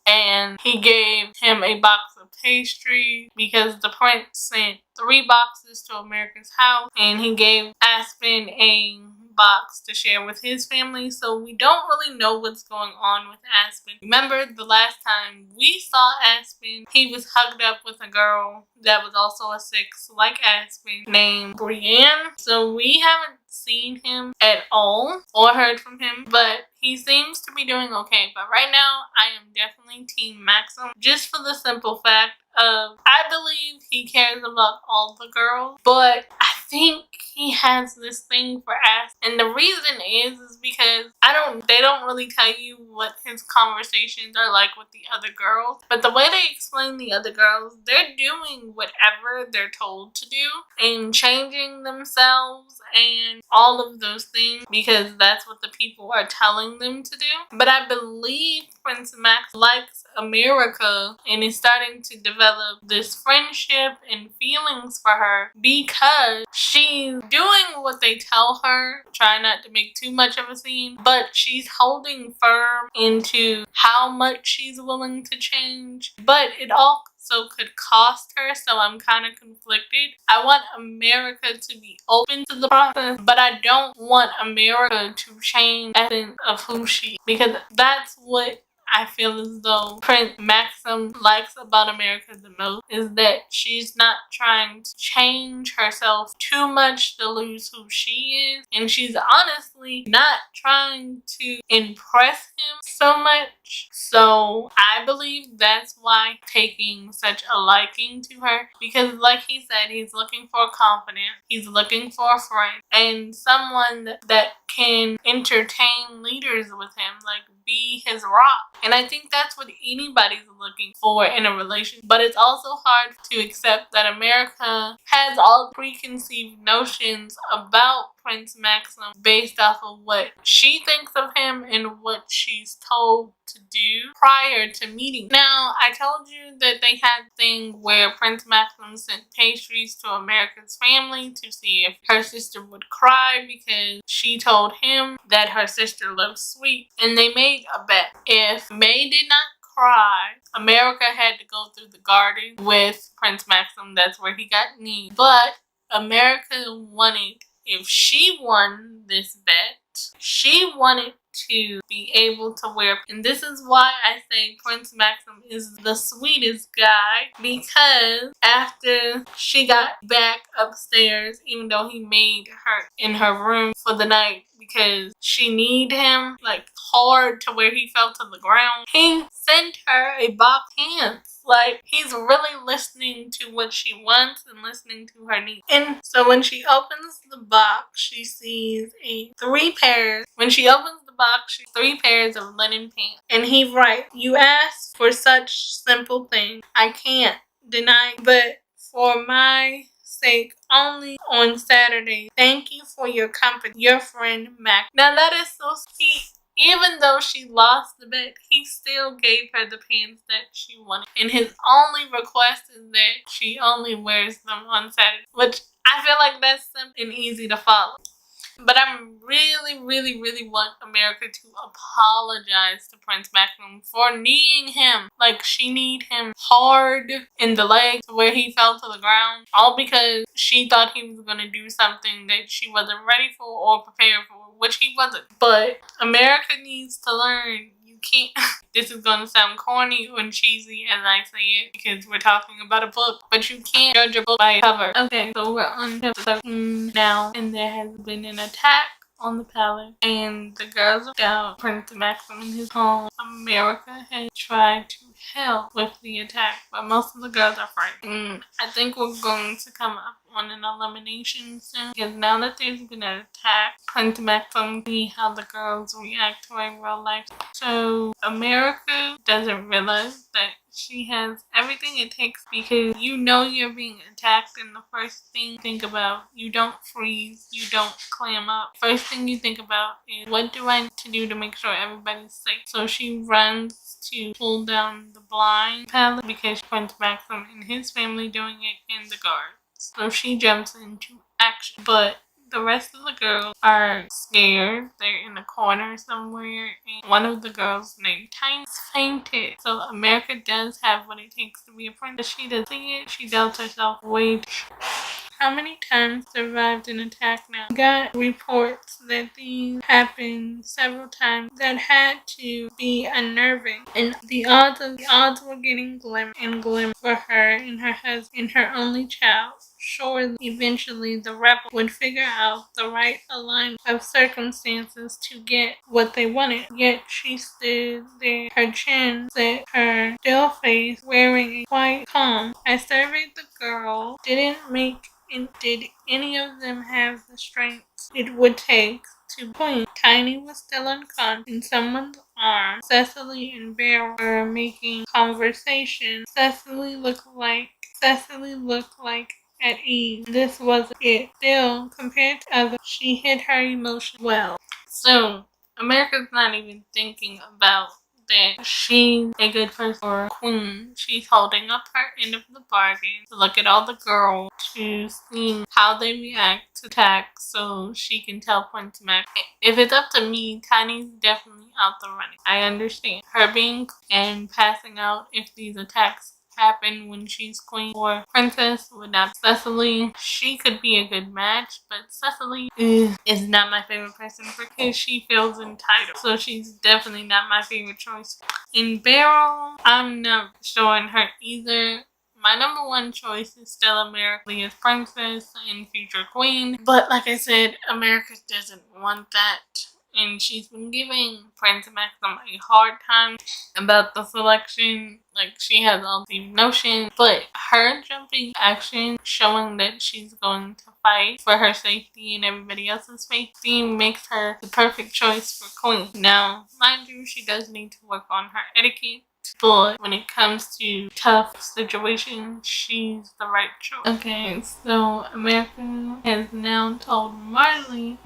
And he gave him a box of pastry because the prince sent 3 boxes to America's house, and he gave Aspen a box to share with his family. So we don't really know what's going on with Aspen. Remember the last time we saw Aspen, he was hugged up with a girl that was also a 6 like Aspen named Brienne. So we haven't seen him at all or heard from him, but he seems to be doing okay. But right now, I am definitely Team Maxon, just for the simple fact of I believe he cares about all the girls, but I think he has this thing for Aspen. And the reason is because they don't really tell you what his conversations are like with the other girls. But the way they explain the other girls, they're doing whatever they're told to do and changing themselves and all of those things because that's what the people are telling them to do. But I believe Prince Max likes America and is starting to develop this friendship and feelings for her because she's doing what they tell her, try not to make too much of a scene, but she's holding firm into how much she's willing to change. But it also could cost her, so I'm kind of conflicted. I want America to be open to the process, but I don't want America to change the essence of who she is, because that's what I feel as though Prince Maxon likes about America the most, is that she's not trying to change herself too much to lose who she is. And she's honestly not trying to impress him so much. So I believe that's why taking such a liking to her, because like he said, he's looking for a confidant, he's looking for a friend, and someone that can entertain leaders with him, like be his rock. And I think that's what anybody's looking for in a relationship. But it's also hard to accept that America has all preconceived notions about Prince Maxon based off of what she thinks of him and what she's told to do prior to meeting. Now, I told you that they had a thing where Prince Maxon sent pastries to America's family to see if her sister would cry because she told him that her sister loves sweet. And they made a bet. If May did not cry. America had to go through the garden with Prince Maxon. That's where he got kneed. But America wanted, if she won this bet, she wanted to be able to wear, and this is why I say Prince Maxon is the sweetest guy, because after she got back upstairs, even though he made her in her room for the night because she needed him like hard to where he fell to the ground, he sent her a box of pants. Like, he's really listening to what she wants and listening to her needs. And so when she opens the box, she sees three pairs. When she opens the box, she sees 3 pairs of linen pants. And he writes, "You asked for such simple things. I can't deny, but for my sake only on Saturday. Thank you for your company. Your friend Mac." Now that is so sweet. Even though she lost the bet, he still gave her the pants that she wanted. And his only request is that she only wears them on Saturday, which I feel like that's simple and easy to follow. But I really want America to apologize to Prince Maxon for kneeing him. Like, she kneed him hard in the leg where he fell to the ground. All because she thought he was going to do something that she wasn't ready for or prepared for, which he wasn't. But America needs to learn. You can't, this is going to sound corny and cheesy as I say it because we're talking about a book, but you can't judge a book by its cover. Okay, so we're on chapter 13 now, and there has been an attack on the palace, and the girls are down. Prince Maxon in his home. America has tried to help with the attack, but most of the girls are frightened. I think we're going to come up on an elimination soon, because now that there's been an attack, Prince Maxon see how the girls react to a real life. So America doesn't realize that she has everything it takes, because you know you're being attacked, and the first thing you think about, you don't freeze, you don't clam up. First thing you think about is, what do I need to do to make sure everybody's safe? So she runs to pull down the blind palace because Prince Maxon and his family doing it in the guard. So she jumps into action, but the rest of the girls are scared. They're in a corner somewhere, and one of the girls named Tiny fainted. So America does have what it takes to be a friend, but she doesn't see it. She dealt herself way too. How many times survived an attack now? Got reports that these happened several times that had to be unnerving. And the odds were getting glimmer and glimmer for her and her husband and her only child. Surely, eventually, the rebels would figure out the right alignment of circumstances to get what they wanted. Yet she stood there, her chin set, her still face, wearing a quiet calm. I surveyed the girl. Did any of them have the strength it would take to point? Tiny was still unconscious in someone's arm. Cecily and Beryl were making conversation. Cecily looked like at ease. This wasn't it. Still, compared to others, she hid her emotions well. So, America's not even thinking about that she's a good person or a queen. She's holding up her end of the bargain to look at all the girls, to see how they react to attacks, so she can tell Prince Max. If it's up to me, Tiny's definitely out the running. I understand her being and passing out if these attacks happen when she's queen or princess would not. Cecily, she could be a good match, but Cecily is not my favorite person because she feels entitled. So she's definitely not my favorite choice. In Beryl, I'm not showing her either. My number one choice is still America as princess and future queen. But like I said, America doesn't want that. And she's been giving Prince Maxon a hard time about the selection. Like, she has all these notions, but her jumping action, showing that she's going to fight for her safety and everybody else's safety, makes her the perfect choice for queen. Now, mind you, she does need to work on her etiquette, but when it comes to tough situations, she's the right choice. Okay, so America has now told Marley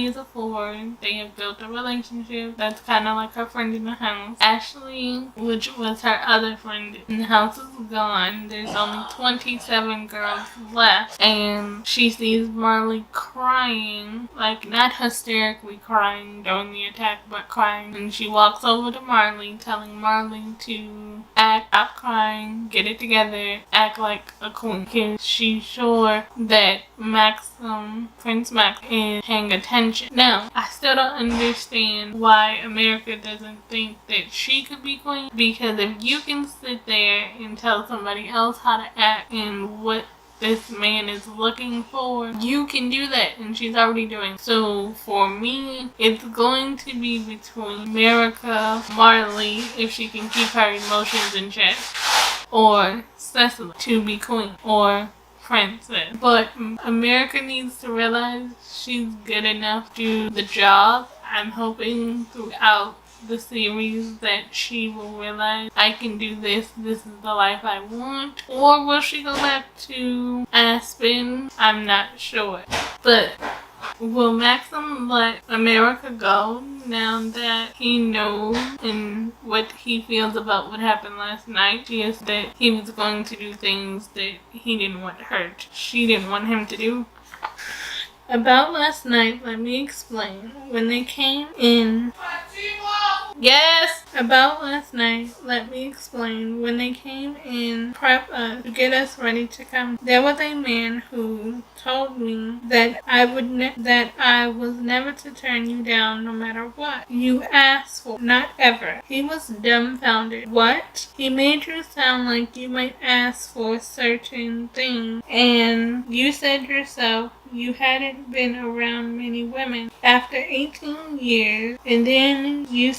is a Ford. They have built a relationship that's kind of like her friend in the house. Ashley, which was her other friend in the house, is gone. There's only 27 girls left, and she sees Marley crying, like not hysterically crying during the attack, but crying. And she walks over to Marley, telling Marley to to stop crying, get it together, act like a queen. Because she's sure that Prince Maxon is paying attention. Now, I still don't understand why America doesn't think that she could be queen. Because if you can sit there and tell somebody else how to act and what this man is looking for, you can do that, and she's already doing. So for me, it's going to be between America, Marley, if she can keep her emotions in check, or Cecily to be queen, or princess. But America needs to realize she's good enough to do the job. I'm hoping throughout the series that she will realize, I can do this is the life I want. Or will she go back to Aspen? I'm not sure. But will Maxon let America go now that he knows and what he feels about what happened last night? Is that he was going to do things that she didn't want him to do. About last night, let me explain. When they came in... Yes! About last night, let me explain. When they came in, prep us to get us ready to come, there was a man who told me that I was never to turn you down no matter what you asked for. Not ever. He was dumbfounded. What? He made you sound like you might ask for certain things, and you said yourself you hadn't been around many women after 18 years, and then you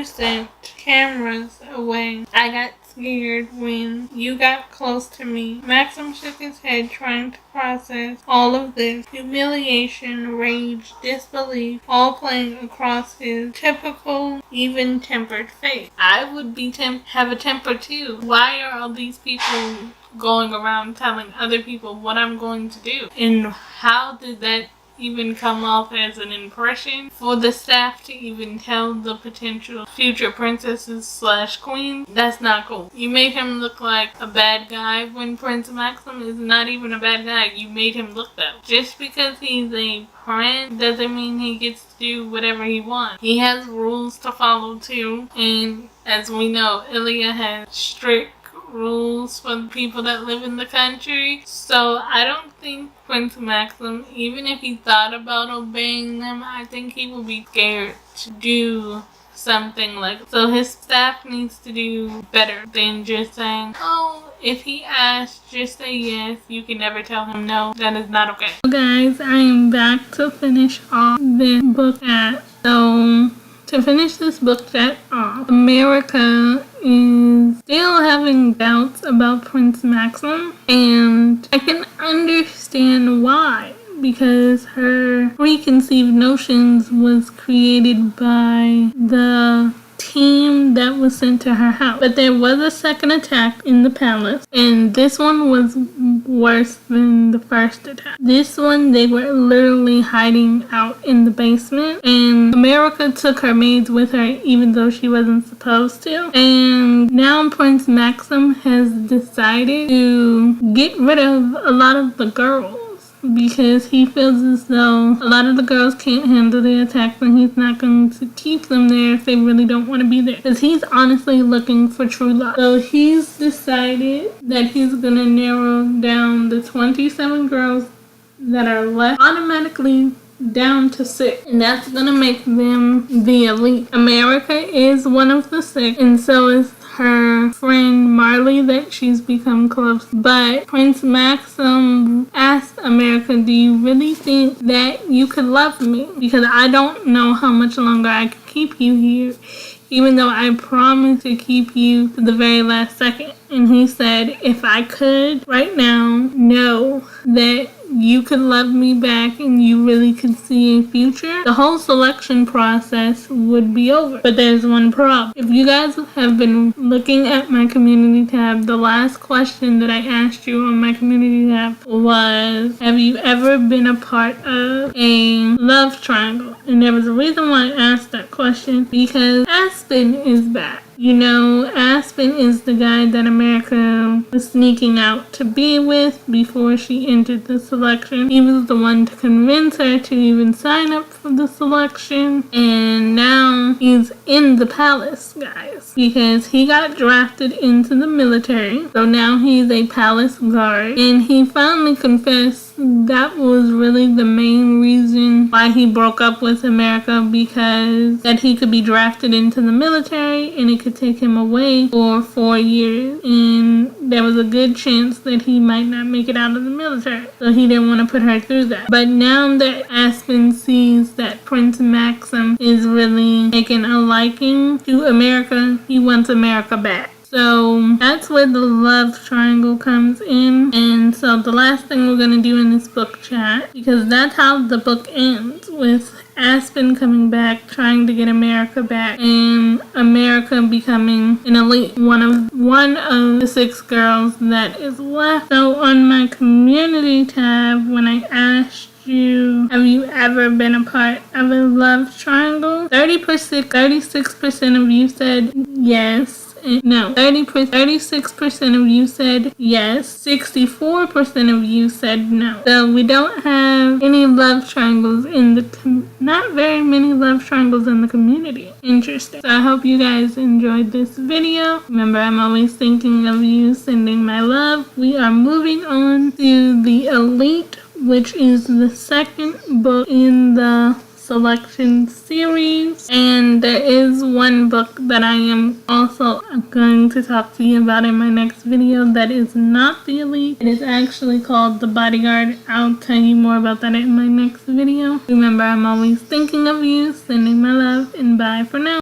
sent cameras away. I got scared when you got close to me. Maxon shook his head, trying to process all of this. Humiliation, rage, disbelief, all playing across his typical, even-tempered face. I would have a temper too. Why are all these people going around telling other people what I'm going to do? And how did that even come off as an impression for the staff to even tell the potential future princesses / queens? That's not cool. You made him look like a bad guy when Prince Maxon is not even a bad guy. You made him look that way. Just because he's a prince doesn't mean he gets to do whatever he wants. He has rules to follow too, and as we know, Easley has strict rules for the people that live in the country. So I don't think Prince Maxon, even if he thought about obeying them, I think he will be scared to do something like that. So his staff needs to do better than just saying, oh, if he asks, just say yes. You can never tell him no. That is not okay. So guys, I am back to finish off this book chat. So to finish this book chat off, America is still having doubts about Prince Maxon, and I can understand why, because her preconceived notions was created by the team that was sent to her house. But there was a second attack in the palace, and this one was worse than the first attack. This one, they were literally hiding out in the basement, and America took her maids with her even though she wasn't supposed to. And now Prince Maxon has decided to get rid of a lot of the girls, because he feels as though a lot of the girls can't handle the attacks, and he's not going to keep them there if they really don't want to be there, because he's honestly looking for true love. So he's decided that he's going to narrow down the 27 girls that are left automatically down to 6, and that's going to make them the elite. America is one of the 6, and so is her friend Marley that she's become close. But Prince Maxon asked America, do you really think that you could love me? Because I don't know how much longer I could keep you here, even though I promised to keep you to the very last second. And he said, if I could right now know that you could love me back and you really could see a future, the whole selection process would be over. But there's one problem. If you guys have been looking at my community tab, the last question that I asked you on my community tab was, have you ever been a part of a love triangle? And there was a reason why I asked that question, because Aspen is back. You know, Aspen is the guy that America was sneaking out to be with before she entered the selection. He was the one to convince her to even sign up for the selection. And now he's in the palace, guys, because he got drafted into the military. So now he's a palace guard. And he finally confessed that was really the main reason why he broke up with America, because that he could be drafted into the military and it could take him away for 4 years, and there was a good chance that he might not make it out of the military, so he didn't want to put her through that. But now that Aspen sees that Prince Maxon is really taking a liking to America, he wants America back. So that's where the love triangle comes in. And so the last thing we're going to do in this book chat, because that's how the book ends, with Aspen coming back, trying to get America back, and America becoming an elite, one of the 6 girls that is left. So on my community tab, when I asked you, have you ever been a part of a love triangle? 36% of you said yes. No, 36% of you said yes. 64% of you said no. So we don't have any love triangles in not very many love triangles in the community. Interesting. So I hope you guys enjoyed this video. Remember, I'm always thinking of you, sending my love. We are moving on to the Elite, which is the second book in the selection series, and there is one book that I am also going to talk to you about in my next video that is not the Elite. It is actually called The Bodyguard. I'll tell you more about that in my next video. Remember, I'm always thinking of you, sending my love, and bye for now.